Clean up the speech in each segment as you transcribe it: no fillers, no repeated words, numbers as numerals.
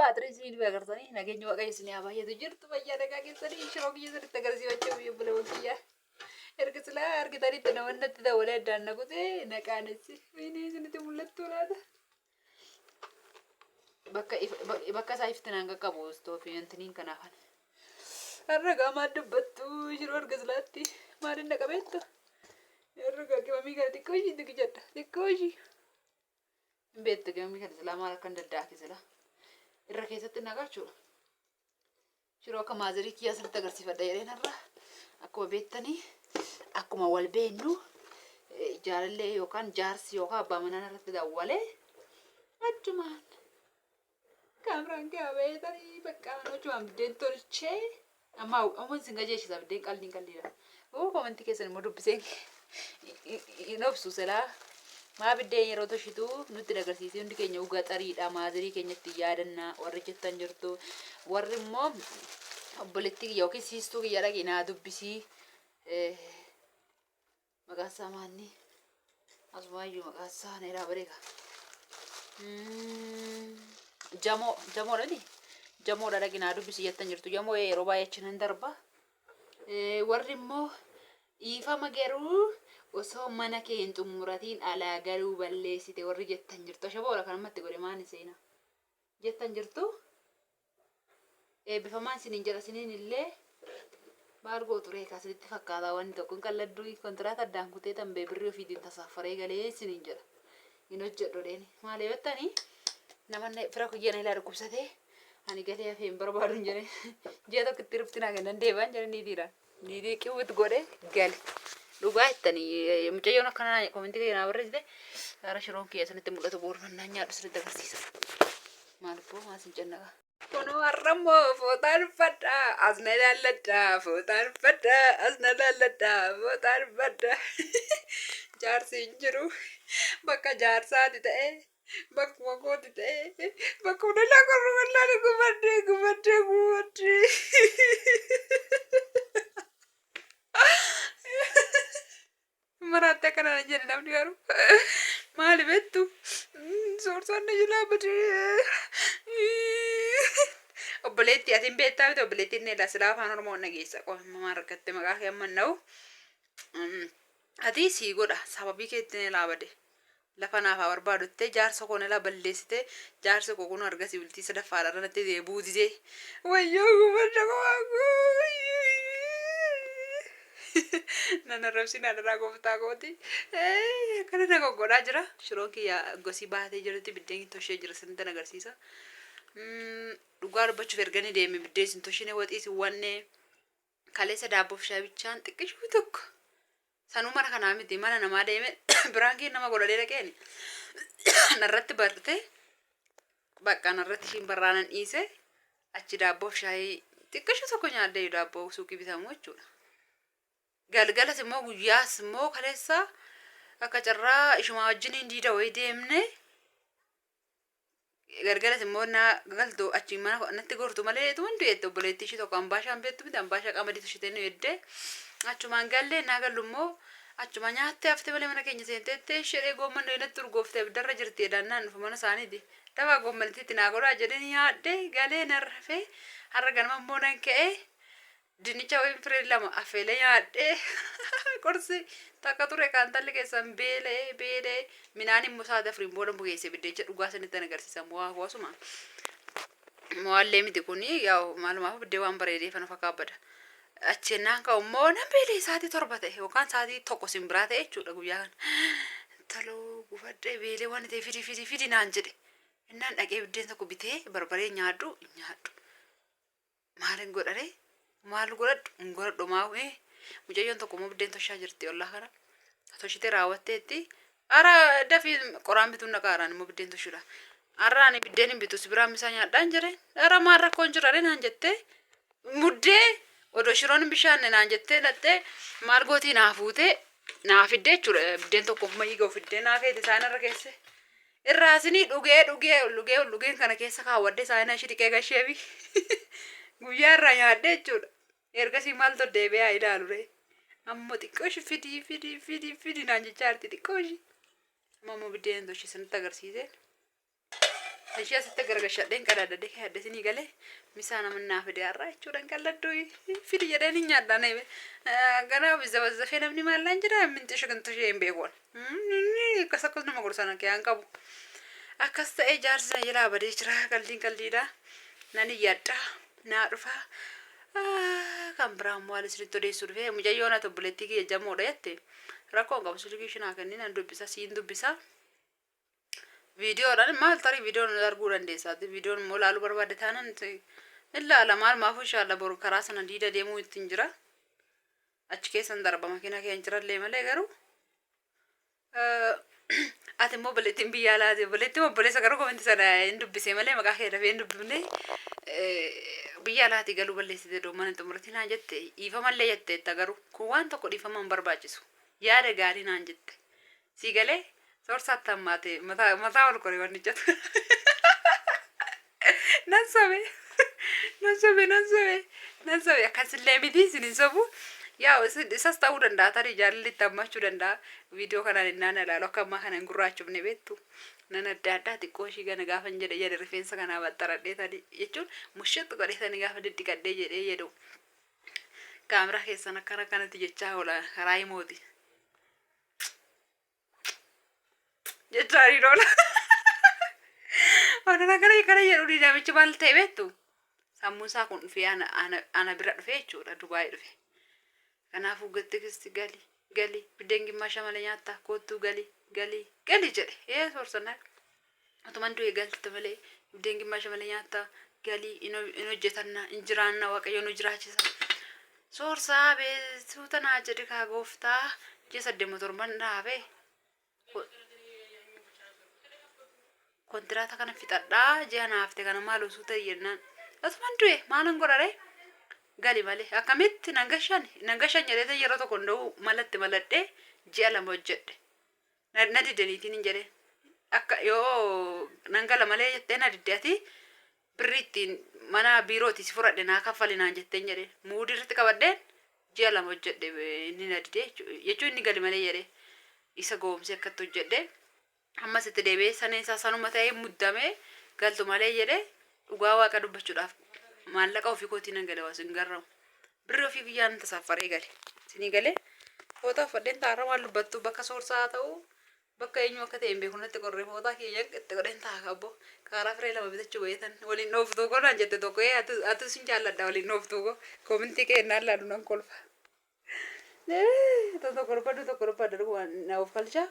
baatirii isin agartanii nageenya waaqayyo isin haa baay'atu jirtu fayyaa dhagaa keessanii shiroo kiyya sirriitti agarsiifachuu biyya buleewwan kiyyaa. Erga silaa argitanitti namoonni natti ta'ulee addaan naqute naqaanessi wayinii isinitti mul'attu laata. Bakka isaa iftinaan qaqqabu istoofii wantiniin kanaafan. Har'a gaamaa dubbattu shiroo erga silaatti maaliin naqabeettu. Erga qibamii kana xiqqoo ishii xiqqijadha xiqqoo ishii. Beektu qibamii kana silaa maal akka hin daddaaki silaa. Irra keessatti naqachuudha. Shiroo akka maazirii kiyyaa sirriitti agarsiifadha jedheen har'a akkuma beektanii. Akkuma wal beennu jaalallee yookaan jaarsi yookaan abbaa manaa irratti dawwalee achumaan kaameraan gaabee tarii bakka achumaan biddeen tolchee amma isin gajeeshisa biddeen qalliidha. Komantii keessan immoo dubbiseen hin obsu silaa maa biddeen yeroo toshitu nutti agarsiisee hundi keenya ugaa xariidha maazirii keenyatti yaadannaa warri jettan jirtu warri immoo obboleettii yookiin siistuu kiyya dhaginaa dubbisii. Makasa mani asmaayyuu makasa neeraa bareega. Jamoo dhani jamoo dhaginaa dubbisi jettan jirtu jamoo yeroo baay'ee achiin darba. Warri immoo dhiifama garuu osoo mana kee hin xumuratiin alaa garuu balleessite warri jettan jirtu. Shaboora kanamatti godhe maani seena jettan jirtu. Bifamaan siniin jala siniin illee. Margo ture kasiritti fakkaata wanti tokko qalladuu kontraata addaan kutee tambee birrii ofiitiin tasaafaree galee siniin jira. Hin hojjedhu deeni. Maal eebbattanii namoonni fira kuyyana ilaa dhukkubsatee ani galee hafee hin barbaadu hin jedhee ji'a tokko itti rufti naa kennan deebi'an jedhee ni diiran. Ni deeqiwwit godhe gale. Dhugaa jettanii mucayyoon akkanaa komentii keenyaa barreessite gara shiroon kiyya sanitti mul'atu boorfannaa nyaadhu sirriitti agarsiisa. Maal boo maas hin cennaqa. Kono arramo fotaan fadda asna lalladda fotaan fadda asna lalladda fotaan fadda jaarsi jiru bakka jaarsaati ta'e bakka gooti ta'e bakka hundaa korru wallaan gumadde maratta kana jedhe namni garuu maali bettu soorsanne jilaa badee. Obboleetti atiin beektaa miti obboleettiin neela silaa afaan oromoon nageessa qofamaa rakkatte maqaa kee amma na'u. Ati sii godha sababii keetti neelaa bade lafa naafaa barbaadutte jaarsa koo neelaa balleessite jaarsa koo kun argasii bultii sadaffaadha irratti deebuutite wayyoo gubadda koo nana rabsi nana gooftaa kooti kana na goggodhaa jira shiroon kiyya gosii baatee jirti biddeen toshee jira sinitti agarsiisa. Dhugaa dubbachuuf erganii deeme biddeen sin toshine waxiisi wanne kaleessa daabboof shaabichaan xiqqishuu tokko sanuu mana kanaa miti mana namaa deeme biraan kee nama godhadee dhaqeeni narratti barte bakka narratti ishiin barraanan dhiise achi daabboof shaayii xiqqishuu tokko nyaadde daabboo suuqii bitamu jechuudha. Galgalas immoo guyyaas immoo kaleessa akka carraa ishuma wajjiniin diida wayii deemne. Gargaras immoo naa galtu achi mana natti gortu malee tuun du'eetti obboleettii ishee tokko ambaashaan beektu miti ambaashaa qamadii ishee nu eddee achumaan gallee naa gallu immoo achuma nyaattee haftee malee mana keenya seenteettee shiree goomman natti urgooftee darra jirti edannaan dhufu mana isaaniiti dabaa goommanitti naa godhaa jedhanii nyaadhee galee narrafee har'a ganama immoo nan ka'ee dinnicha wayii firee lama affeelee nyaadhee qorsi takka ture kan talli keessan beelee minaan immoo saate afuriin booda bugeesse biddeecha dhugaa sanitti agarsiisan waa hawaasuma. Mo'allee miti kuni yaa maalumaaf biddee waan bareedee fana fakkaabada. Achennaan ka'u immoo nan beelee saatii torba ta'e yookaan saatii tokko simbiraa ta'e jechuudha guyyaa kana. Taloo gufadhee beelee waan ta'e fidi naan jedhe. Innaan dhaqee biddeen tokko bitee barbaree nyaadhu. Maalin godhare? Maal godhadhu? Hin godhadhu maawee. Mucayyoon tokko immoo biddeen toshaa jirti ollaa kana. Toshitee raawwatteetti. Ara dafii qoraan bituun dhaqaaraan immoo biddeen toshuudha. Arraani biddeen hin bitu sibiraan misaa nyaadhaan jedhe. Ara maal rakkoon jiraare naan jettee muddee odoo shiroon bishaan naan jettee dhattee maal gootii naa fuutee naa fiddee jechuudha. Biddeen tokko ofuma hiiga ofiddee naa feete isaan irra keesse. Irraasinii dhugeen kana keessa kaawwadde isaan ishee dhiqee gasheefi guyyaa irraa nyaadde jechuudha. Ergasii maaltu deebi'aa ilaalu ree. Ammoo xiqqooshi fidi naan jechaa jirti xiqqooshi. Ammoo biddeen toshii sanitti agarsiise. ishee asitti gargashadheen qadaadadee kaadde sinii galee misaana mannaa fide har'aa jechuudhaan qalladdu fidi jedheen hin nyaadhaan ganaaf zabazzafee namni maallaan jira minti shigantu ishee hin beekuun akkas nama gorsan akkeen qabu akkas ta'ee jaarsa jilaa badee jira qaldiidha nan iyyadha naa dhufa kan biraan maal isinitti odeessuu dhufee mucayyoon ati obboleettii kiyya jamoodha jette rakkoon qabu sulkii shinaa kennin an dubbisa siin dubbisa videoodhaan maal tarii videoon arguu dandeessaati videoon immoo laaluu barbaadde taanaan ilaala maal maafuu inshaalla boru karaa sana diida deemuu ittiin jira achi keessan darba makiinaa keenya jirallee malee garuu ati immoo obboleettiin biyyaa laate obboleettiin obboleessa garuu kominti sana hin dubbisee malee maqaa kee dafee hin dubbifne biyyaa laate galuu balleessite doomana xumurtii naan jette dhiifamallee jette garuu kun waan tokko dhiifama hin barbaachisu yaada gaarii naan jette sii galee sorsaatti hammaate mataa ol koree waan ijjatu nan sobe akkasillee miti isinin sobu yaa isas ta'uu danda'a tarii jaalalli itti hammachuu danda'a viidiyoo kanaan innaan ilaalu akka ammaa kana hin gurraachufne beektu nan adda addaa xiqqoo ishii gana gaafa hin jedhe rifeensa kanaa baxxaradhee tani jechuun mushatti godheetanii gaafa diddiqadhee jedhee jedhu kaamera keessan akkana kanatti jechaa oola karaa himooti jechaanii doola onana kana jedhu diidamichi maal ta'e beektu sammuun isaa kun dhufee ana bira dhufee jechuudha Dubaayii dhufe kanaafuu gattikisti gali biddeen gimmaasha malee nyaattaa koottuu gali jedhe soorsanaa otuman du'e galti malee biddeen gimmaasha malee nyaattaa gali in hojjetannaa in jiraannaa waaqayyo nu jiraachisa soorsaa beetuu tanaa jedhe kaa gooftaa ji'a 8 dhaabee kontiraata kana fixadhaa ji'a naafte kana maal osoo ta'e jennaan otuman du'e maalan godhare gali malee akkamitti nan gashan jedhee yeroo tokko nda'u malatti maladhee ji'a 2 hojjedhe na didaniitiin hin jedhe akka yoo nan gala malee jettee na diddeeti birriittiin mana biirootii si fudhadhe naa kaffalinaan jetteen jedhe muudii irratti qabadheen ji'a 2 hojjedhe inni na didee jechuun inni gali malee jedhe isa goomsee akkatti hojjedhe ammas itti deebi'ee sana isaa sanuma ta'ee muddamee galtu malee jedhe dhugaa waaqa dubbachuudhaaf maallaqa ofii kootii nan gale waas hin garramu birri ofii biyyaan tasaffaree gale sinii galee footaa fadheen taara waan dubbattu bakka soorsaa ta'uu bakka eenyu akka ta'e hin beeku natti qorree footaa kiyya itti godheen taa qabbo karaa firee 2 bitachuu beetan waliin dhooftuu koo naan jette tokko ati sin jaalladha waliin dhooftuu koo koomintii keennaan laalu nan kolfa tokko robbaddu waan na of kalchaa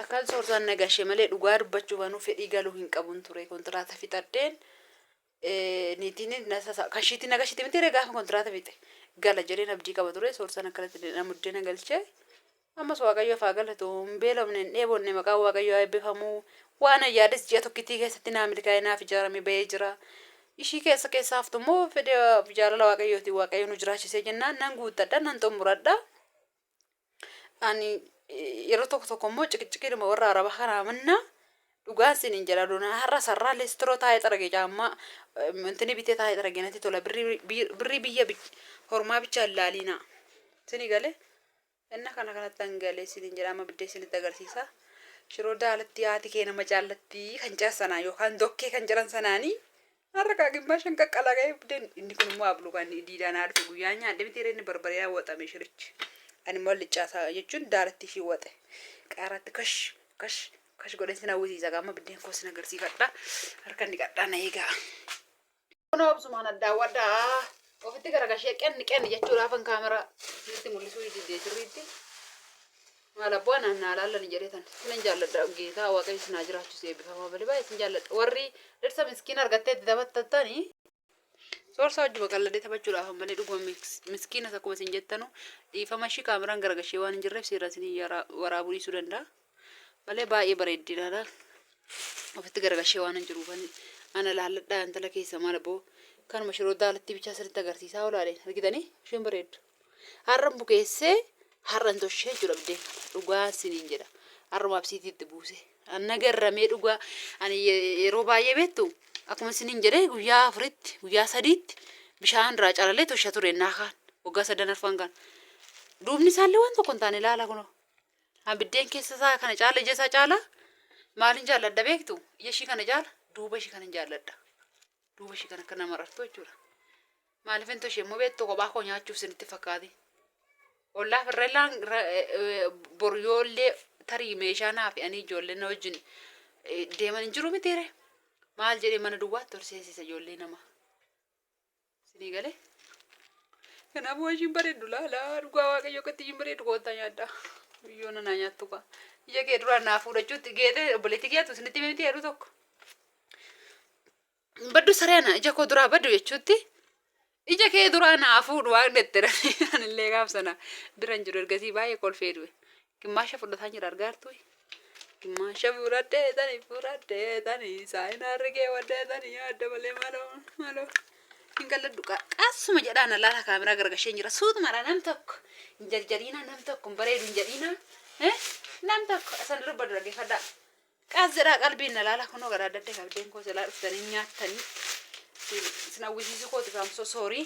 akkan soorsaan nagashee malee dhugaa dubbachuu baanuu fedhii galuu hin qabun ture kontiraata fixadheen niitiin kashiitti nagashiti miti gaafa kontiraata fixe gala jedheen abdii qaba ture soorsaan akkanatti namuddee na galchee ammas waaqayyo afaa galatu hin beelofne hin dheebonne maqaa waaqayyo eebbifamuu waan yaades ji'a tokkittii keessatti naa milkaa'ee naaf ijaarame bahee jira ishii keessa haftu immoo fedhee jaalala waaqayyooti waaqayyo nu jiraachisee jennaan nan guuttadha nan xumuradha ani yeroo tokko immoo ciqiciqiidhuma warra araba kanaa manna dhugaan sinin jedha doona har'a sarraa leestiroo taa'ee xaragee jaammaa intini bitee taa'ee xaragee natti tola birrii biyya hormaa bichaa ilaaliina sini galee inna kanatti hangalee sinin jedha amma biddee sinitti agarsiisa shiroo daalatti haati kee nama jaallatti kan ceessanaa yookaan dokkee kan jiran sanaanii har'a kaagimmaa shan qaqqalaqee biddeen inni kun immoo ablu kan diidaan haadhu guyyaa nyaadde miti inni barbaree hawwatamee shirichi ani immoo liccaasaa jechuun daalatti ishii waxe qaaraatti kash godheen sin hawwisiisa gama biddeen koo sin agarsiifadha harka inni qadhaa na eegaa kun obsumaan addaawwadhaa ofitti garagashee qenni jechuudhaaf kan kaameraa sitti mul'isuu didee jirriitti maal abbaa naannaa laallan jedhetan sinan jaalladha geetaa waaqayyo sinaa jiraachisuu eebbifamaa balee baay'ee sin jaalladha warri dhirsa miskiin argattee itti taphattanii soorsaa wajjuma qalladee taphachuudhaaf malee dhuguma miskiinas akkuma isin jettanu dhiifama ishii kaameraan garagashee waan hin jirreef seera isinii waraabuu dhiisuu danda'a malee baay'ee bareedinaadha ofitti garagashee waan hin jiruufani ana laalladhaa intala keessa maal abboo kanuma shiroo daalatti bichaa sirriitti agarsiisaa olaadeen argitanii isheen bareeddu har'an bukeessee har'an toshee jechuudha biddeen dhugaa isiniin jedha har'umaaf siitiitti buuse anna garramee dhugaa ani yeroo baay'ee beektu akkuma isiniin jedhee guyyaa 4tti guyyaa 3tti bishaan irraa calalee tosha ture naakaan waggaa 3 arfan kan duubni isaallee waan tokko hin taane ilaala kunoo biddeen keessa isaa kana caala ija isaa caala maalin jaalladha beektu ija ishii kana caala duuba ishee kan hin jaalladha. Duuba ishee kan akka nama marartu jechuudha. Maaliif hin toshee immoo beektu kophaa koo nyaachuuf isinitti fakkaate. Ollaaf irreellaan boryoollee tarii meeshaa naa fe'anii ijoolleen na wajjin deeman hin jiru mitiire. Maal jedhee mana duwwaatti horsiisisa ijoollee namaa. Sinii galee. Kanaafuu hojiin bareedu laalaa dhugaa waaqayyo akkatti hin bareedu koottaa nyaadda. Biyyoon nanaa nyaattu qaba. Ija kee duraan naa fuudhachuutti geete obboleetti geetu isinitti miti jedhu tokko. Baddu sareena ija koo duraa baddu jechuutti. Ija kee duraa naa fuudhu waan dettera. Anillee gaafsana biran jiru ergasii baay'ee kolfee du'e. Gimmaasha fudhataa jira argaartu. Gimmaasha fuudhadhee tani saayinaa rigee waddee tani yaadda malee maloo. Hingalladhu qaasuma jedhaan allaala kaameraa gargashee jira. Suutumadha nam tokko. Jarjariina nam tokko bareedu hin jedhiina. Nam tokko asan irra dhaggeeffadhaa. Qaas jedhaa qalbiin allaala kunoo garaa daddee qabdeen koo silaa dhuftanii nyaattanii. Sin hawwisiisuu kooti faamsoo soorii.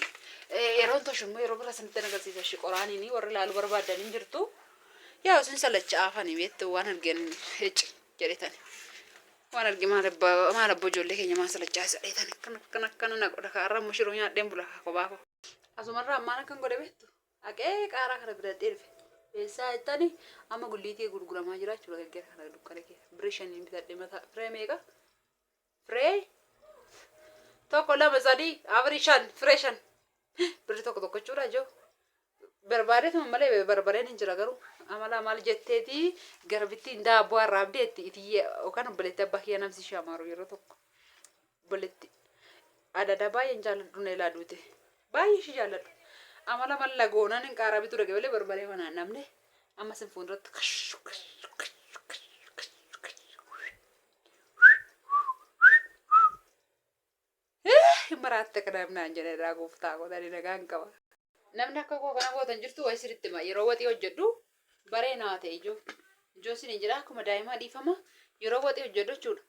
Yeroon toshummoo yeroo bira sanitti agarsiisa ishee qoraaniini warri ilaaluu barbaadanii jirtu. Yaa isin salachaa afaan beektu waan arginu jedhetani. Waan argi maal abboo ijoollee keenya maa salachaa isa dheetan akkana na godha kaarra mushiroo nyaadheen bula kophaa koo. Asumarraa ammaan akkan godhe beektu. Haqee qaaraa kana biratti dhufe. Eessaa jettani amma gulliitii gurguramaa jira jechuudha gaggeera kana dukkana keessa. Birrii shaniin bitadhee mataa firee meeqa? Firee tokko lama sadii afurii shan firee shan. Birrii tokko jechuudha joo. Barbaadeetuma malee barbareen hin jira garuu. Amala maal jetteeti garbittiin daabboo arraabdeetti itiyyee yookaan obboleetti abbaa kiyya namsi shaamaru yeroo tokko. Obboleetti adadaa baay'een jaalladhu na ilaaluute. Baay'ee ishee jaalladhu. Amala malla goonaan hin qaaraa bituu dhagee malee barbaree manaan namne amma sin fuulduratti hin maraatte kadhabnaan jedhedhaa gooftaa qootanii nagaan qaba. Namni akka koo kana gootan jirtu wayi sirriitti yeroo waxii hojjedhu baree naa ta'e ijoo sin jira akkuma daa'imaa dhiifama yeroo waxii hojjedhu jechuudha.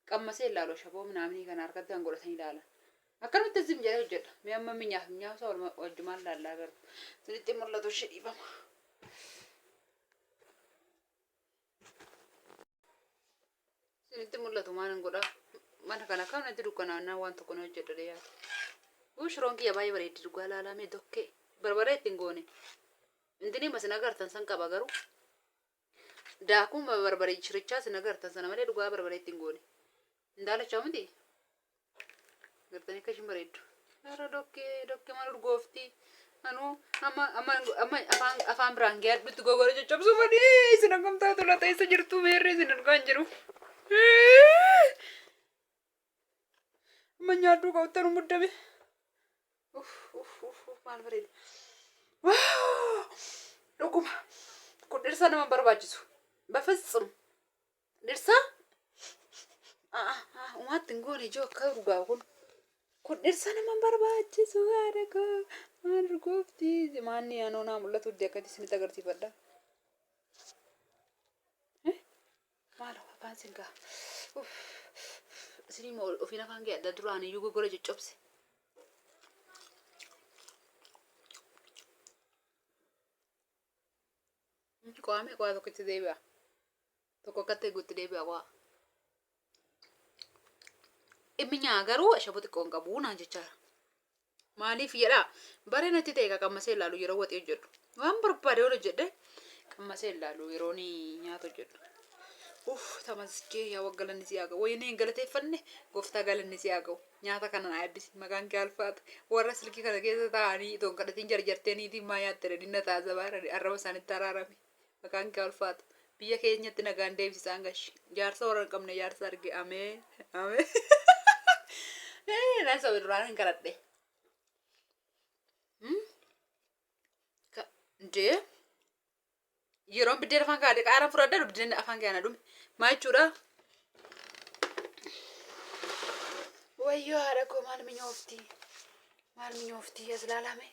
Qammasee ilaaloo shaboo minaamni kana harkatti kan godhatanii ilaalan. Akkanumatti zim jedhee hojjedha. Mi'a amma minyaasa wajjumaan laallaa garu. Sinitti mul'atu ishee dhiifama. Sinitti mul'atu maalan godhaa. Mana kana akkanumatti dukkanaannaa waan tokko na hojjedha dhiyaatu. Shiroon kiyya baay'ee bareeddi dhugaa ilaalamee dokkee barbaree ittiin goone. Intini mas nagartan san qaba garuu. Daakuun barbaree shirichaa sin agartan sana malee dhugaa barbaree ittiin goone. Indaalachaa miti. Gartanii akka ishiin bareeddu. Ara dokkee maal urgoofti. Anuu amma afaan biraan gee addutti gogora caccabsuu fadhii isin akkamtaa tola ta'eessa jirtu meerree isin argaa hin jiru. Amma nyaaduu qabatanu muddame. Maal bareedu. Dhuguma. Kun dhirsa nama barbaachisu. Bafasum. Dhirsa? Umaatti hin goone ijoo akka dhugaa kun. Kun dhirsa nama barbaachisu haadha koo. Maal urgoofti. Maanni yaanoo naa mul'atu iddoo akkatti isinitti agarsiifadha. Maal afaan singaa. Isinii ofiin afaan kee adda duraan iyyuu gogora coccobse. Qo'ame qo'a tokkotti deebi'a. Tokko akkatti eeguutti deebi'a qo'a. Dhimmi nyaa garuu ashaboo xiqqoon qabu naan jechaadha. Maaliif jedhaa baree natti ta'e qammasee ilaalu yeroo waxii hojjedhu. Waan barbaade ol hojjedhe qammasee ilaalu yeroo nyaata hojjedhu. Tamasjee yaa waggalanni si haa ga'u. Wayinii hin galateeffanne gooftaa galanni si haa ga'u. Nyaata kana naa eebbisi maqaan kee alfaata. Warra silkii kana keessa taa'anii itoon kadhatiin jarjarteeniitiin maa nyaattanii dinna taasifaa arraba isaanitti araarame. Maqaan kee alfaata. Biyya keenyatti nagaan deebisisaan gashi. Jaarsa warra hin qabne jaarsa arge amee. Naan sobe duraan hin kadhadhe. Dee yeroon biddeen afaan kaadhe qaaraan fudhadha biddeen afaan kee ana dhume. Maa jechuudha? Wayyoo haadha koo maal minyoofti? Maal minyoofti as ilaalame?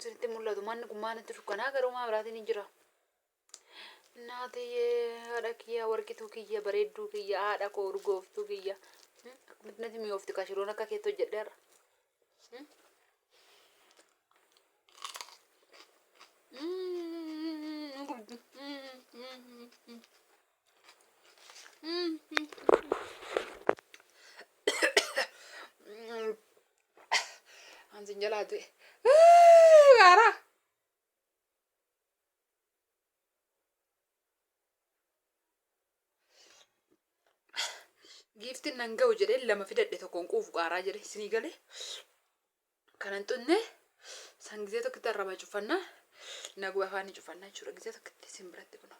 Sinitti mul'atu manni kun maalitti dukkanaa garuu maa biraatiin hin jira. Naatiyee haadha kiyya warqituu kiyya bareedduu kiyya haadha koo urgooftuu kiyya. Akkamitti natti minyoofti kashiroon akka keetti hojjedheera. Ansinjalaatu. Gaara. Giiftiin nan ga'u jedhee lama fidadhe tokkoon quufu qaaraa jedhe isinii galee. Kanan xunne san gisee tokkitti arraba cufannaa nagu afaanii cufannaa jechuudha. Gisee tokkitti isin biratti kuna.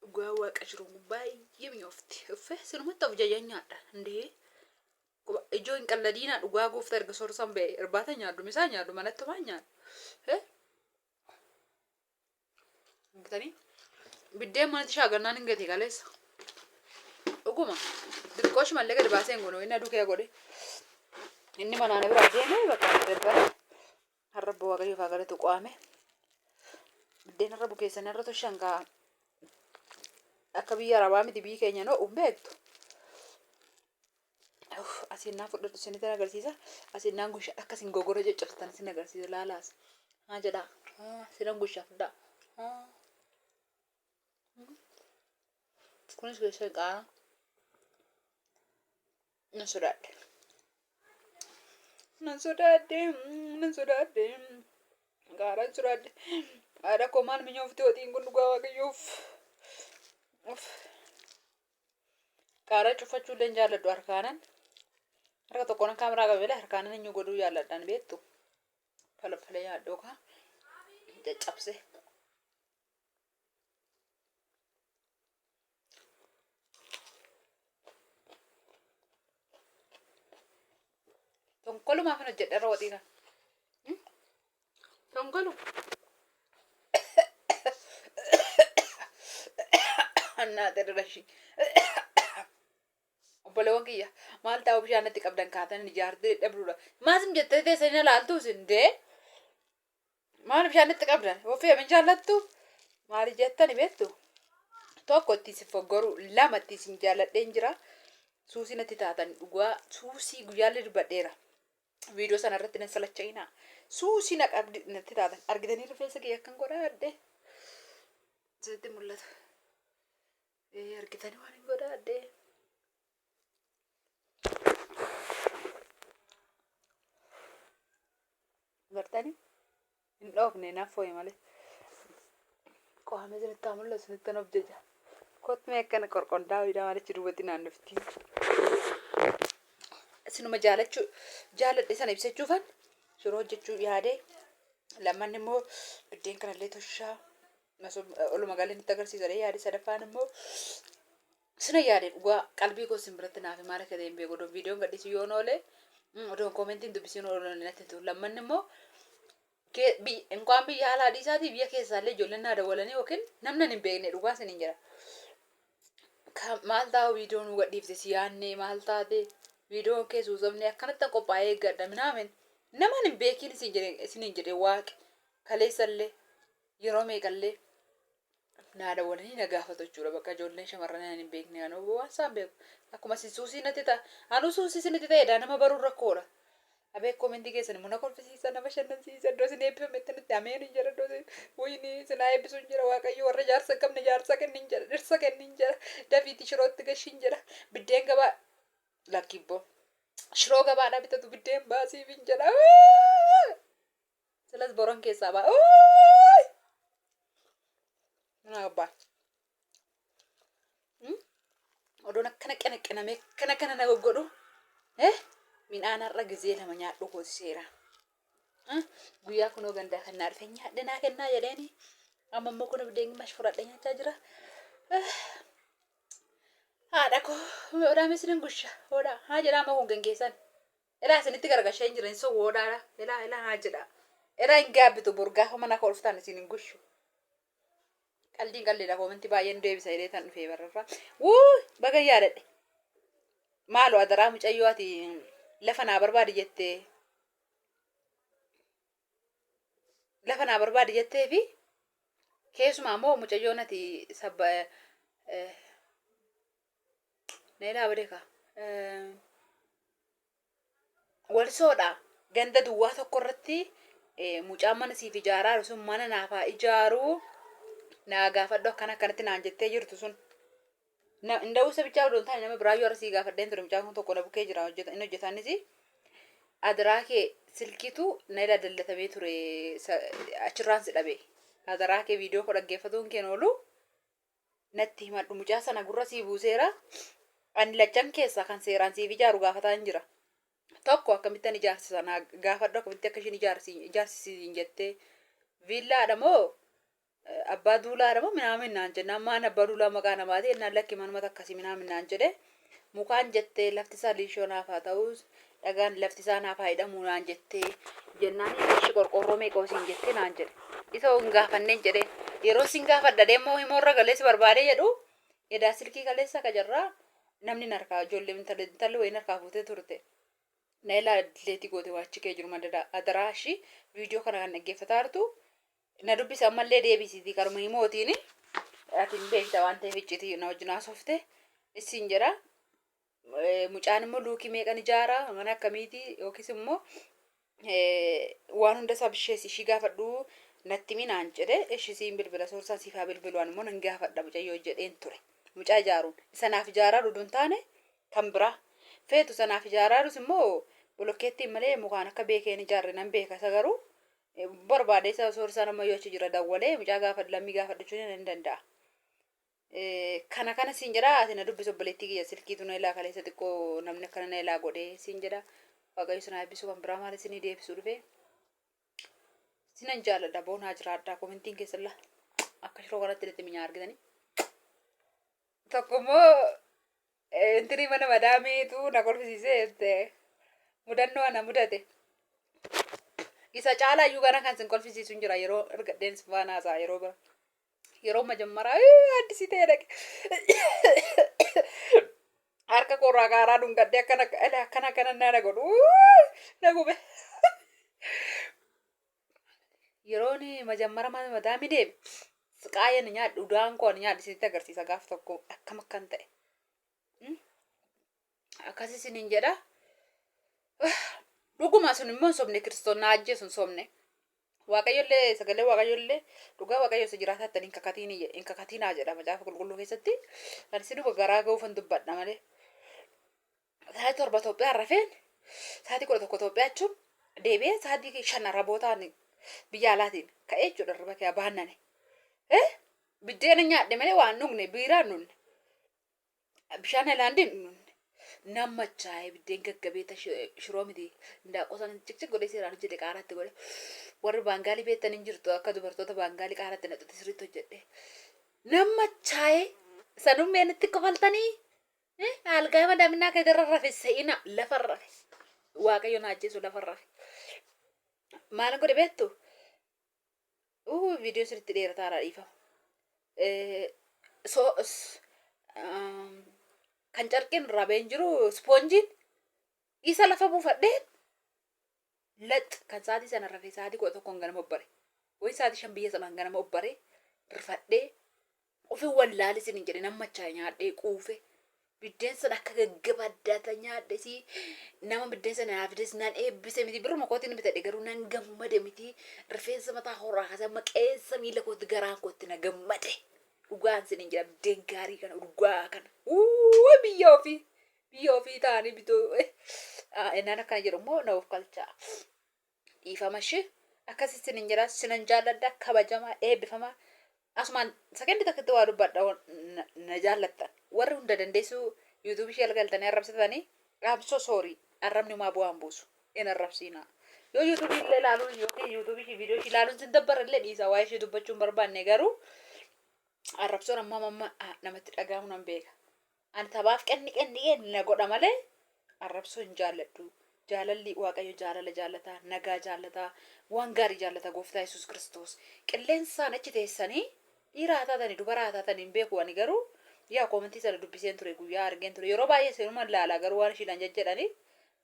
Dhugaa waaqa jiru baay'ee mi'oofti. Uffee sinumatti of jajaan nyaadha. Ndee ijoo hin qalladiinaa dhugaa gooftaa erga soorsan ba'e irbaata nyaaddu misaa nyaaddu manatti waan nyaaddu. Bitanii biddeen manatti shaagannaan hin gate galeessa. Dhuguma dirqoosh mallee gadi baasee hin goone inni aduu kee godhe. Inni manaan biraa deemee bakka darbara harrabba waaqayyoo faa galatu qo'ame. Biddeen harrabu keessan irra toshan kaa akka biyya arabaa miti biyyi keenya noo beektu. Asinnaan fudhatu isinitti agarsiisa. Asinnaan gushaa akkasiin gogora caccabsatan isin agarsiisa laalaas. Haa jedhaa. Sinan gushaa fudhaa. Kunis keessa qaaraa. Nan sodaadhe. Gaaraan sodaadhe. Haadha koo maal minyoofti hoxiin kun dhugaa waaqayyoof. Qaaraa cufachuu illee jaalladhu harkaanan. Harka tokkoon kaameraa qabeela harkaanan eenyu godhuu jaalladhaan beektu. Falfalee yaaddoo kaa caccabse. Tonkolumaaf hin hojjedhe irra waxii kan. Tonkolu. Annaa xirrashii. Obboleewwan kiyya maal ta'u bishaan itti qabdan kaatan ijaartee dhabduudha. Maasim jettee teessanii ilaaltuu sindee. Maal bishaan itti qabdan ofii min jaallattu maal jettani beektu. Tokko itti si foggoru lama itti si jaalladheen jira. Suusii natti taatan dhugaa suusii guyyaallee dubbadheera. Viidiyoo sana irratti nan salacha'inaa. Suusii natti taatan argitanii rifeensa kiyya akkan godhaadhe. Sitti mul'ata. Argitanii waan hin godhaadhe. Gartanii hin dhoofne naaf fooyi malee. Qo'amee sinitti haa mul'atu sinitti nuuf jecha. Kotmee akkana qorqondaa wiidhaa maalichi duubatti naannoftii. Sinuma jaalladhe sana ibsachuufan yeroo hojjechuu yaadee lammanni immoo biddeen kanallee toshaa oluma galee nutti agarsiisadhe yaade sadaffaan immoo sina yaade dhugaa qalbii koo sin biratti naaf maal akka ta'e hin beeku. Viidiyoon gadhiisu yoo oolee odoon koomentiin dubbisiin oolan natti ta'u. Lammanni immoo inkwaan biyya haala adiisaatii biyya keessaallee ijoolleen naa dawwalanii yookiin namni hin beekne dhugaa sin hin jira. Maal taa'u viidiyoon nu gadhiifte si yaadne maal taate viidiyoon keessuu sabni akkanatti qophaa'ee eeggadha minaamin namaan hin beekin isin hin jedhe waaqi kaleessallee yeroo meeqallee naa dawwalanii na gaafatu jechuudha. Bakka ijoolleen shamarran hin beekne anuu waan isaan beeku akkuma suusii natti ta'a anuu suusii natti ta'edha nama baruu rakkoodha. Abee koomentii keessan immoo na kolfisiisa nama bashannansiisa iddoo isin eebbifametti nutti ameen hin jira iddoo wayini sinaa eebbisuu hin jira waaqayyo warra jaarsa qabne jaarsa kennin jira dhirsa kennin jira dafiitti shirootti gashiin jira biddeen gabaa lakkibbo shiroo gabaadhaa bitatu biddeen baasiif hin jedha. Silas boron keessaa ba'a. Mana abbaa. Odoon akkana qanaqqanamee kana na goggodhu. Midhaan har'a gizee lama nyaadhu hoosiseera. Guyyaa kunoo gandaa kan naa dhufe nyaadhe naa kennaa jedheeni. Amma immoo kun biddeen mash fudhadhe nyaachaa jira. Haadha koo odaa misiriin gusha odaa haa jedhaa amma kun gaggeessan. Ilaa isinitti gargashee hin jiran sun odaadha. Ilaa haa jedhaa. Ilaa hin gaabbitu burgaa mana kolftaan isin hin gushu. Qaldiidha koomentii baay'een deebisa jedhee tan dhufee barreeffama. Baga yaadadhe. Maaloo adaraa mucayyoo ati lafa naa barbaadi jettee fi keessumaa immoo mucayyoon ati sabba neelaa badeeka walsoodha ganda duwwaa tokko irratti mucaan mana siif ijaaraa sun mana naafaa ijaaruu naa gaafadhu akkanatti naan jettee jirtu sun. Inda'uu sabichaa odoon taane nama biraa yoo arsii gaafadheen ture mucaan kun tokko na bukkee jira inni hojjetaanis adaraakee silkitu na ila dallatamee ture achirraan si dhabe adaraakee viidiyoo koo dhaggeeffatuun keen oolu natti himadhu mucaa sana gurra sii buuseera ani lachan keessaa kan seeraan siif ijaaru gaafataa hin jira tokko akkamittan ijaarsi sana gaafadhu akkamitti akka ishiin ijaarsisiin jettee viillaadha moo abbaa duulaadha moo minaamin naan jennaan maan abbaa duulaa maqaa namaati ennaan lakki manumata akkasii minaamin naan jedhe mukaan jettee lafti isaa liishoo naaf haa ta'us dhagaan lafti isaa naaf haa hidhamuu naan jettee jennaan ishi qorqorroo meeqoo siin jettee naan jedhe isa hin gaafanneen jedhe yeroo siin gaafadha deemoo himoorra galeessi barbaadee jedhu edaa silkii kaleessa akka jarraa namni narkaa ijoollee intalli wayii narkaa fuutee turte na ilaa dileetii goote waachi kee jiru madda adaraashi viidiyoo kana kan dhaggeeffataa jirtu na dubbisa ammallee deebisiitii karuma himootiin atiin beekta waan ta'eef iccitii na wajjin haasofte isin jedha mucaan immoo luukii meeqan ijaaraa mana akkamiiti yookiis immoo waan hunda isaa bishees ishii gaafadhu natti minaan jedhe ishisiin bilbila soorsaan siifaa bilbiluwaan immoo nan gaafadha mucayyoo jedheen ture mucaa ijaaruun sanaaf ijaaraa dhuduun taane kan biraa feetu sanaaf ijaaraarus immoo bolokkeettiin malee mukaan akka beekeen ijaarre nan beeka isa garuu barbaade isa soorsaan ammayyoo achi jira dawwalee mucaa gaafadhu lammii gaafadhachuun hin danda'a. Kana siin jedha ati na dubbisu obboleettii kiyya silkiitu na ilaa kaleessa xiqqoo namni akkana na ilaa godhee siin jedha waaqayyo sana eebbisuu kan biraa maal isinii deebisuu dhufe sinan jaalladha boonaa jiraadhaa komentiin keessalla akka shiroo kanatti ilatti minyaa argitanii tokkommoo intirii mana madaamiitu na kolfisiisee mudannoo ana mudate isa caalaa iyyuu kana kan sin kolfisiisu hin jira yeroo ergadheen sifaanaasaa yeroo bira yeroo majammaraa addisii ta'e dhaqe harka korraa kaaraa dhungadhee akkana na godhu na gube yeroon majammara madaami deeme siqaayan nyaadhu udaan koo nyaadhisitti agarsiisa gaaf tokko akkam akkan ta'e akkasii sinin jedha dhuguma sun immoo sobne kiristoon na ajjeesu sobne waaqayyollee sagalee waaqayyollee dhugaa waaqayyo isa jiraataatti hin kakatinaa jedha macaafa qulqulluu keessatti kan isin garaa ga'uufan dubbadha malee sa'aatii 7 Itoophiyaa rafeen sa'aatii 11 Itoophiyaa jechuun deebi'ee sa'aatii 5 rabootaan biyya alaatiin ka'ee jechuudha irra bakka baannane biddeena nyaadhe malee waan dhugne biiraan dhugne bishaan helaandiin dhugne nama chaayee biddeen gaggabeeta shiroo miti ndaaqoo sana cikcik godhee seeraan hojjete qaaraatti godhe warri baangaalii beektan hin jirtu akka dubartoota baangaalii qaaraatti naqxutti sirriitti hojjedhe nama chaayee sanummeen itti kofaltanii algaa madaaminaa kee irra rafe se'ina lafa rafe waaqayyo na ajjeesu lafa rafe maal godhe beektu viidiyoo sirriitti dheerataa dhiifama kan carqin rabeen jiru sponjiin isa lafa buufadheen lax kan sa'aatii sana rafee sa'aatii 11 ganama obbare way sa'aatii 5 biyya sanaan ganama obbare rifadhee ofii wallaalis hin jedhe nama chaa nyaadhee quufe biddeen sana akka gaggabaddaata nyaadhe si nama biddeen sana naafides nan eebbise miti biruma kootiin bitadhe garuu nan gammade miti rifeensa mataa horaa kasa maqeessa miila kootti garaan kootti na gammade dhugaan sin hin jedha biddeen gaarii kana dhugaa kana biyya ofii ta'anii bituu innaan akkana jedhu immoo na of galchaa dhiifamashi akkasii sin hin jedha sinan jaalladha kabajamaa eebbifamaa asumaan sakendi takkatti waa dubbadha na jaallattan warri hunda dandeessuu yuutuubii ishee galtanii arrabsitanii raabsoo soorii arrabni maa bu'aan buusu in arrabsiinaa yoo yuutuubii illee ilaaluun yookiin yuutuubii ishee viidiyoo ishee ilaaluun sin dabbarra illee dhiisa waa'ee ishee dubbachuun barbaanne garuu arrabsoon amma namatti dhaga'amu nan beeka ani tabaaf qenni na godha malee arrabsoo hin jaalladhu jaalalli waaqayyo jaalala jaalataa nagaa jaalataa waan gaarii jaalataa gooftaa Yesuus Kiristoos qilleensaan achi teessanii dhiiraa taatanii dubaraa taatanii hin beeku ani garuu yaa koomentii sana dubbiseen ture guyyaa argeen ture yeroo baay'ee seenuma ilaalaa garuu waan ishiidhaan jejjedhanii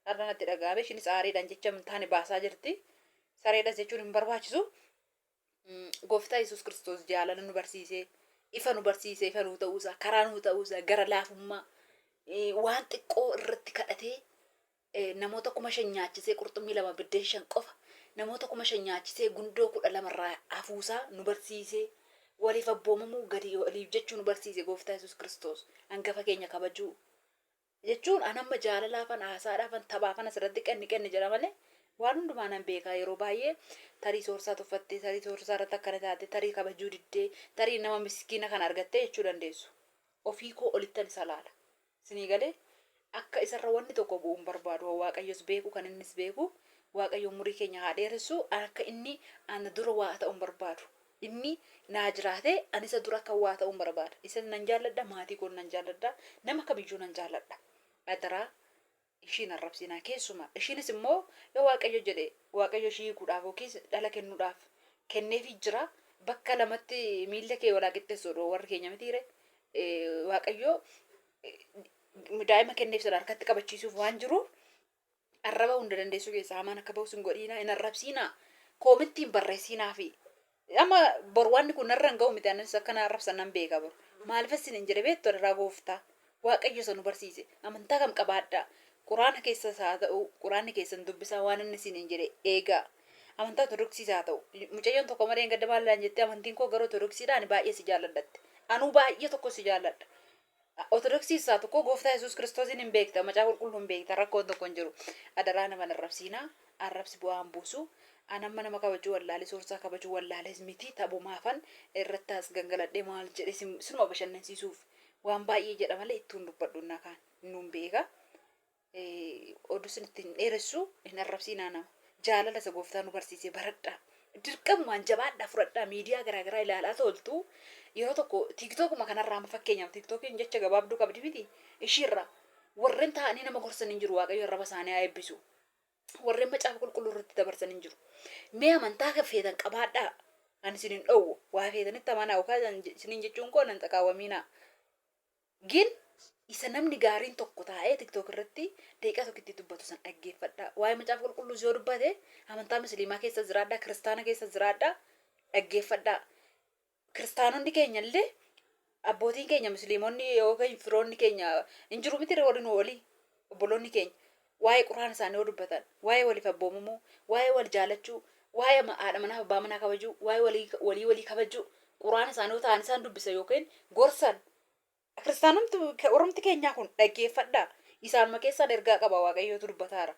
har'anatti dhaga'ame ishiinis aariidhaan jecha taane baasaa jirti sareedhas jechuun hin barbaachisu gooftaa Yesuus Kiristoos jaalala nu barsiisee ifa nu barsiise ifa nu ta'uusaa karaa nu ta'uusaa gara laafummaa waan xiqqoo irratti kadhatee namoota 5,000 nyaachisee qurxummii 2 biddeen 5 qofa namoota 5,000 nyaachisee gundoo 12 irraa hafuusaa nu barsiisee waliif abboomamuu gadi waliif jechuu nu barsiise gooftaa Yesuus Kiristoos hangafa keenya kabajuu jechuun anamma jaalalaafan haasaadhaafan taphaafan asirratti qenni jedha malee waan hundumaa nan beekaa yeroo baay'ee tarii soorsaa tuffattee tarii soorsaa irratti akkana taate tarii kabajuu diddee tarii nama miskiina kan argattee jechuu dandeessu. Ofii koo olittan isa laala. Sinii galee akka isarra wanni tokko bu'uun barbaadu waaqayyos beeku kan innis beeku waaqayyo umurii keenya haa dheeressu akka inni ana dura waa ta'uun barbaadu. Inni naa jiraate ani isa dura akka waa ta'uun barbaada. Isa nan jaalladha maatii koo nan jaalladha nama kamiyyuu nan jaalladha. Adaraa ishiin arrabsinaa keessuma ishiinis immoo yoo waaqayyo jedhe waaqayyo ishii hiikuudhaaf yookiis dhala kennuudhaaf kenneefii jira bakka lamatti miilla kee walaa qixxeessuudha warri keenya mitiire waaqayyo daa'ima kenneef sana harkatti qabachiisuuf waan jiruuf arraba hunda dandeessu keessaa hamaan akka ba'u sin godhiinaa hin arrabsiinaa koomittiin barreessinaa fi amma borwaanni kun narra hin ga'u miti anis akkana arrabsan nan beeka boru maaliifis hin jedhe beektu irraa gooftaa waaqayyo isa nu barsiise amantaa kam qabaadhaa quraana keessas haa ta'u quraanni keessan dubbisaa waan inni isin hin jedhe eegaa amantaa ortodoksiis haa ta'u mucayyoon tokko malee gadda maallaan jettee amantiin koo gara ortodoksiidhaan baay'ee si jaalladhatte anuu baay'ee tokko si jaalladha. Ortodoksiis haa tokko gooftaa Yesuus Kiristoosiin hin beekta macaa qulqulluu hin beekta rakkoon tokko hin jiru adaraa nama arrabsiinaa arrabsi bu'aan buusu anamma nama kabajuu wallaalee soorsaa kabajuu wallaalees miti taphumaafan irratti as gangaladhee maal jedhe sinuma bashannansiisuuf waan baay'ee jedha malee ittuun dubbadhu nakaan nuun beeka oduu sinitti hin dheeressu hin arrabsiinaa nama jaalala isa gooftaa nu barsiise baradhaa dirqamumaan jabaadhaa fudhadhaa miidiyaa garaagaraa ilaalaa toltu yeroo tokko tiiktookuma kanarraa amma fakkeenyaaf tiiktookiin jecha gabaabduu qabdi miti ishiirra warreen taa'anii nama gorsan hin jiru waaqayyo arraba isaanii haa eebbisu warreen macaafa qulqulluu irratti dabarsan hin jiru mee amantaa kan feetan qabaadhaa kan isin hin dhowwu waa feetanitti amanaa yookaan isiniin jechuun koo nan xaqaawwamiinaa gin isa namni gaariin tokko taa'ee tiktook irratti deeqaa tokkitti dubbatu san dhaggeeffadhaa waa'ee macaafa qulqulluu yoo dubbate amantaa musliimaa keessa jiraadhaa kiristaana keessa jiraadhaa dhaggeeffadhaa kiristaanonni keenya illee abbootiin keenya musliimonni yookaan firoonni keenya hin jiru miti warri nu olii obboloonni keenya waa'ee quraan isaanii yoo dubbatan waa'ee waliif abboomamuu waa'ee wal jaalachuu waa'ee haadha manaa abbaa manaa kabajuu waa'ee walii kabajuu quraan isaanii yoo ta'an isaan dubbisa yookaan gorsan kiristaanumti oromti keenyaa kun dhaggeeffadhaa isaanuma keessaan ergaa qaba waaqayyootu dubbataara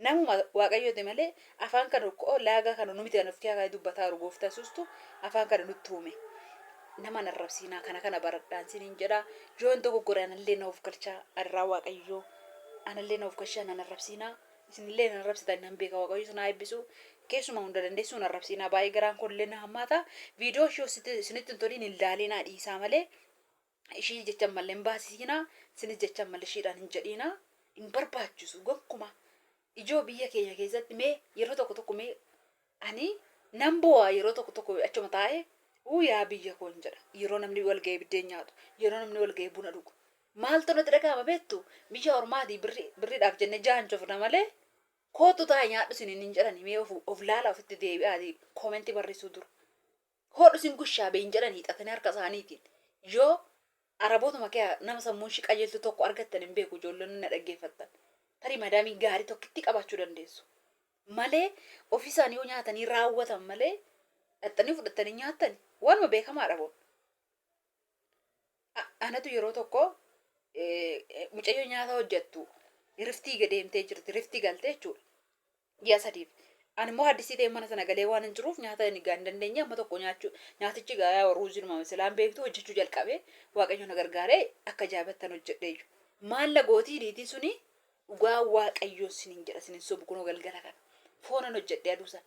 namuma waaqayyooti malee afaan kana laagaa kana numiti kan of keessaa dubbataaru gooftaa suustu afaan kana nutti uume nama narrabsiinaa kana baradhaan siniin jedha yoon tokko gore anallee na of galchaa irraa waaqayyoo anallee na of galchaa na narrabsiinaa isinillee na narrabsitan nan beeka waaqayyo sana eebbisu keessuma hunda dandeessu narrabsiinaa baay'ee garaan kollee na hammaata viidiyoo ishee isinitti hin toliin hin laalinaa dhiisaa malee ishii jecha malee hin baasisiinaa sinis jecha malee ishiidhaan hin jedhiinaa hin barbaachisu gonkuma ijoo biyya keenya keessatti mee yeroo tokko mee ani nan bu'aa yeroo tokko achuma taa'ee yaa biyya koon jedha yeroo namni wal ga'ee biddeen nyaatu yeroo namni wal ga'ee buna dhugu maaltu nutti dhagahama beektu biyya ormaatii birriidhaaf jennee jaanchofna malee kootu taa'ee nyaadhu siniin hin jedhani mee of laala ofitti deebi'aati koomentii barreessuu duru hodhu sin gushaa beeyin jedhani hiixatanii harka isaaniitiin yoo arabootuma kee nama sammuun shi qajeeltu tokko argattan hin beeku ijoollonni na dhaggeeffattan tarii madaamii gaarii tokkitti qabaachuu dandeessu malee ofii isaanii yoo nyaatanii raawwatan malee dhaxxanii fudhatanii nyaatani waanuma beekamaadha boon anatu yeroo tokko mucayyoo nyaata hojjettu riftii gadeemtee jirti riftii galtee jechuudha ji'a sadiif ani immoo haddisii ta'e mana sana galee waan hin jiruuf nyaata inni gaa hin dandeenye amma tokko nyaatichi gaa ruuziin mamisalaan beektu hojjechuu jalqabee waaqayyo na gargaaree akka jaabattan hojjedheeyyu maalla gootii niitii suni dhugaa waaqayyoo sinin jedha sinin sobu kunoo galgala kana foonan hojjedhe aduusan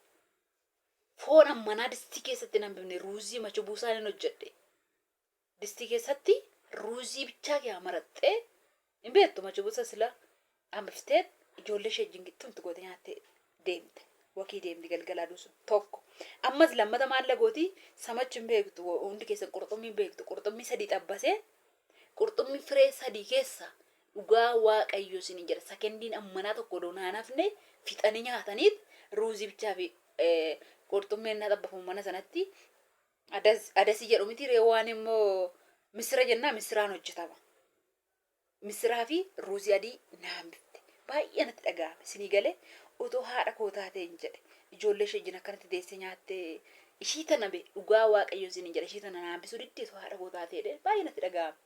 foon ammanaa distii keessatti nan bifne ruuzii machu buusaan hin hojjedhe distii keessatti ruuzii bichaa kee maraxxee hin beektu machu buusa sila ambiftee ijoollee ishee jingixxumti goote nyaattee deemte wakii deemti galgala aduusun tokko ammas lammata maalla gootii samachi hin beektu hundi keessan qurxummii hin beektu qurxummii sadii xabbasee qurxummii firee sadii keessa dhugaa waaqayyoo sinin jedha sakendiin ammanaa tokko doonaan hafne fixanii nyaataniit ruuzii bichaa fi qurxummeen na xabbafamu mana sanatti adasii jedhu miti reewwaan immoo misira jennaa misiraan hojjetama misiraa fi ruuzii adii naan bifte baay'ee natti dhaga'ame sinii galee otoo haadha koo taatee hin jedhe ijoollee ishee jina akkanatti deessee nyaattee ishii tana be dhugaa waaqayyoo sinin jedha ishii tana naambisuu diddeetu haadha koo taatee baay'ee natti dhaga'ame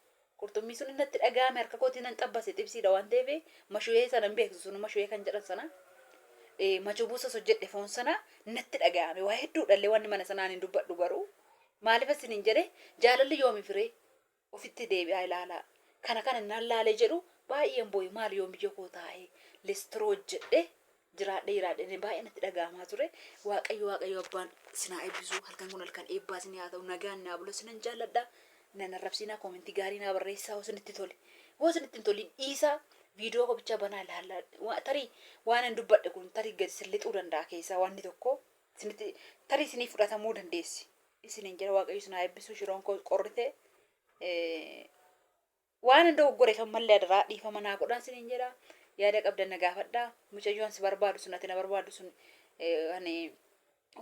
qurxummii sun innatti dhaga'ame harka kootiin nan xabbase xibsiidha waan ta'eef mashuuyee sana hin beeksu sun mashuuyee kan jedhan sana machuu buusas hojjedhe foon sana natti dhaga'ame waa hedduu dhallee wanni mana sanaan hin dubbadhu garuu maaliif asin hin jedhe jaalalli yoomi firee ofitti deebi'aa ilaalaa kana innaan laalee jedhu baay'een booyi maal yoom biyya koo taa'ee listiroo hojjedhe jiraadhe baay'ee natti dhaga'amaa ture waaqayyo abbaan sinaa eebbisuu halkan kun halkan eebbaa sinii haa ta'u nagaan naa bula sinan jaalladha nan arrabsinaa koomentii gaarii naa barreessaa hoo sinitti tole hoo sinitti hin tolin dhiisaa viidiyoo qobicha banaa ilaallaa tarii waan hin dubbadhe kun tarii gadi sillixuu danda'a keessaa wanni tokko sinitti tarii sinii fudhatamuu dandeessi isiniin jedha waaqayyo sinaa eebbisuu shiroon qorrite waan hin dogoggoreeffan mallee adaraa dhiifama naa godhaan siniin jedha yaada qabdan na gaafadhaa mucayyoon si barbaadu sun ati na barbaadu sun ani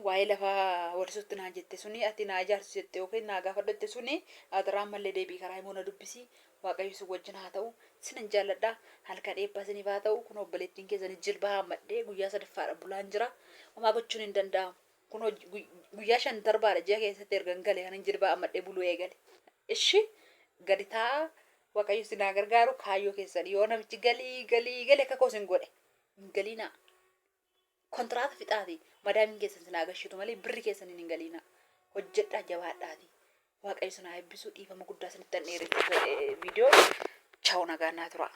waa'ee lafaa warisuutti naa jette suni ati naa ijaarsu jette yookiin naa gaafadhu jette suni adaraan mallee deebii karaa himuu na dubbisi waaqayyo si wajjin haa ta'u sinan jaalladha halkan eebbaa siniif haa ta'u kun obboleettiin keessan jilbaa hammadhee guyyaa sadaffaadha bulaan jira homaa gochuun hin danda'amu kun guyyaa 5 darbaadha ji'a keessatti ergan galee kanan jilbaa hammadhee buluu eegale ishi gadi ta'a waaqayyo si naa gargaaru kaayyoo keessan yoo namichi galii akka koos hin godhe hin galiinaa kontraata fixaati madaamin keessan sinaa gashitu malee birri keessan hin galiinaa hojjedhaa jabaadhaati waaqayyo sinaa eebbisuu dhiifama guddaa sinitti dheeressuu viidiyoo chaa'u nagaa naa tura.